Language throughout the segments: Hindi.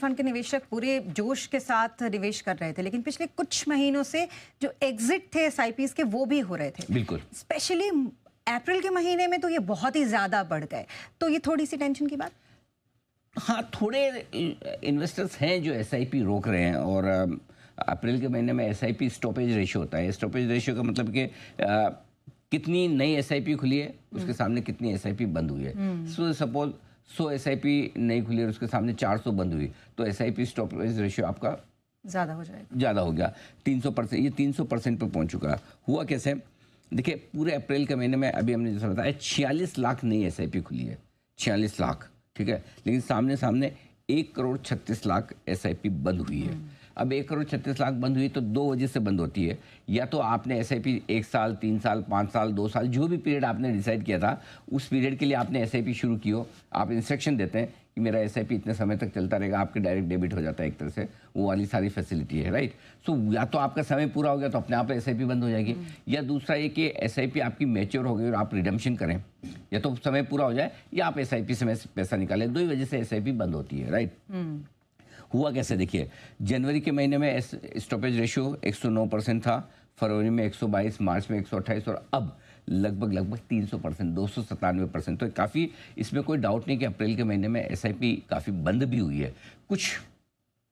फंड के निवेशक पूरे जोश के साथ निवेश कर रहे थे, लेकिन पिछले कुछ महीनों से जो एग्जिट थे एसआईपीज के वो भी हो रहे थे। बिल्कुल, स्पेशली अप्रैल के महीने में तो ये बहुत ही ज्यादा बढ़ गए, तो ये थोड़ी सी टेंशन की बात। हाँ, थोड़े इन्वेस्टर्स हैं जो एसआईपी रोक रहे हैं। और अप्रैल के महीने में एसआईपी स्टॉपेज रेशियो होता है। स्टॉपेज रेशियो का मतलब कि कितनी नई एसआईपी खुली है उसके सामने कितनी एसआईपी बंद हुई है। सो सपोज 100 एसआईपी नहीं खुली और उसके सामने 400 बंद हुई, तो एसआईपी स्टॉपेज रेशियो आपका ज़्यादा हो जाएगा, ज़्यादा हो गया 300%। ये 300% पर पहुंच चुका है। हुआ कैसे, देखिए पूरे अप्रैल के महीने में अभी हमने जैसा बताया 46 लाख नई एसआईपी खुली है, 46 लाख, ठीक है। लेकिन सामने सामने 1,36,00,000 एसआईपी बंद हुई है। अब 1,36,00,000 बंद हुई तो दो वजह से बंद होती है। या तो आपने एसआईपी 1 साल, 3 साल, 5 साल, 2 साल, जो भी पीरियड आपने डिसाइड किया था उस पीरियड के लिए आपने एसआईपी शुरू की हो। आप इंस्ट्रक्शन देते हैं कि मेरा एसआईपी इतने समय तक चलता रहेगा, आपके डायरेक्ट डेबिट हो जाता है एक तरह से, वो वाली सारी फैसिलिटी है, राइट। सो या तो आपका समय पूरा हो गया तो अपने आप एसआईपी बंद हो जाएगी, या दूसरा ये कि एसआईपी आपकी मैच्योर हो गई और आप रिडम्पशन करें, या तो समय पूरा हो जाए या आप एसआईपी से पैसा निकालें। दो ही वजह से एसआईपी बंद होती है, राइट। हुआ कैसे, देखिए जनवरी के महीने में स्टॉपेज रेशियो 109% था, फरवरी में 122, मार्च में 128 और अब लगभग 300%, 297%। तो काफ़ी, इसमें कोई डाउट नहीं कि अप्रैल के महीने में एसआईपी काफ़ी बंद भी हुई है। कुछ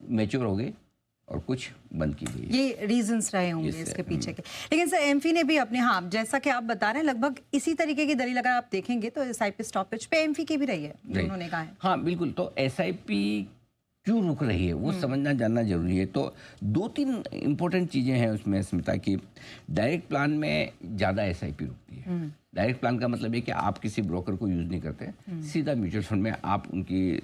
मैच्योर हो गई और कुछ बंद की गई। ये रीजंस रहे होंगे इसके पीछे के। लेकिन सर एमफी ने भी अपने, हाँ जैसा कि आप बता रहे हैं, लगभग इसी तरीके की दलील अगर आप देखेंगे तो एसआईपी स्टॉपेज पे एमफी की भी रही है, जो उन्होंने कहा है। हाँ बिल्कुल, तो एसआईपी क्यों रुक रही है वो समझना जानना जरूरी है। तो 2-3 इंपॉर्टेंट चीज़ें हैं उसमें स्मिता की। डायरेक्ट प्लान में ज़्यादा एसआईपी रुकती है। डायरेक्ट प्लान का मतलब है कि आप किसी ब्रोकर को यूज़ नहीं करते, सीधा म्यूचुअल फंड में आप उनकी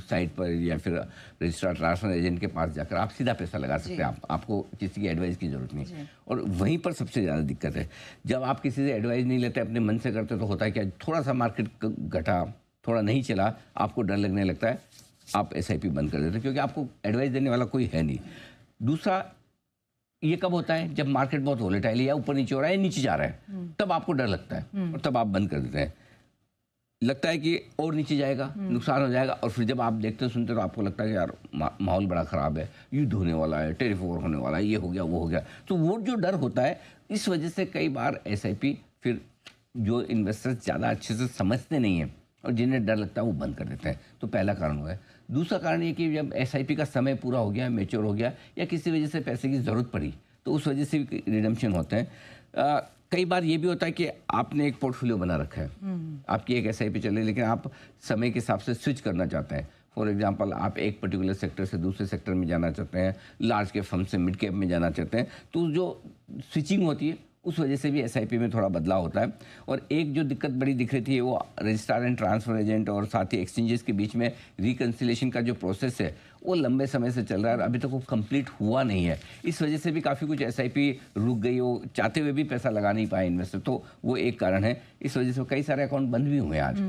साइट पर या फिर रजिस्ट्रार ट्रांसफर एजेंट के पास जाकर आप सीधा पैसा लगा सकते हैं। आपको किसी की एडवाइस की जरूरत नहीं। और वहीं पर सबसे ज़्यादा दिक्कत है, जब आप किसी से एडवाइस नहीं लेते, अपने मन से करते, तो होता है क्या, थोड़ा सा मार्केट घटा, थोड़ा नहीं चला, आपको डर लगने लगता है, आप एसआईपी बंद कर देते हैं क्योंकि आपको एडवाइस देने वाला कोई है नहीं। दूसरा, ये कब होता है, जब मार्केट बहुत वोलेटाइल है, या ऊपर नीचे हो रहा है, नीचे जा रहा है, तब आपको डर लगता है और तब आप बंद कर देते हैं। लगता है कि और नीचे जाएगा, नुकसान हो जाएगा, और फिर जब आप देखते सुनते तो आपको लगता है कि यार माहौल बड़ा ख़राब है, युद्ध होने वाला है, टेरिफ वॉर होने वाला है, ये हो गया वो हो गया। तो वो जो डर होता है, इस वजह से कई बार एसआईपी फिर जो इन्वेस्टर्स ज़्यादा अच्छे से समझते नहीं हैं और जिन्हें डर लगता है वो बंद कर देते हैं। तो पहला कारण हुआ है। दूसरा कारण ये कि जब एसआईपी का समय पूरा हो गया, मैच्योर हो गया, या किसी वजह से पैसे की ज़रूरत पड़ी, तो उस वजह से भी रिडम्पशन होते हैं। कई बार ये भी होता है कि आपने एक पोर्टफोलियो बना रखा है, आपकी एक एसआईपी चल रही है, लेकिन आप समय के हिसाब से स्विच करना चाहते हैं। फॉर एग्जांपल, आप एक पर्टिकुलर सेक्टर से दूसरे सेक्टर में जाना चाहते हैं, लार्ज कैप फंड से मिड कैप में जाना चाहते हैं, तो जो स्विचिंग होती है उस वजह से भी एसआईपी में थोड़ा बदलाव होता है। और एक जो दिक्कत बड़ी दिख रही थी, वो रजिस्ट्रार एंड ट्रांसफर एजेंट और साथ ही एक्सचेंजेस के बीच में रिकन्सिलेशन का जो प्रोसेस है वो लंबे समय से चल रहा है, अभी तक वो कंप्लीट हुआ नहीं है। इस वजह से भी काफ़ी कुछ एसआईपी रुक गई, वो चाहते हुए भी पैसा लगा नहीं पाए इन्वेस्टर, तो वो एक कारण है। इस वजह से कई सारे अकाउंट बंद भी हुए आज।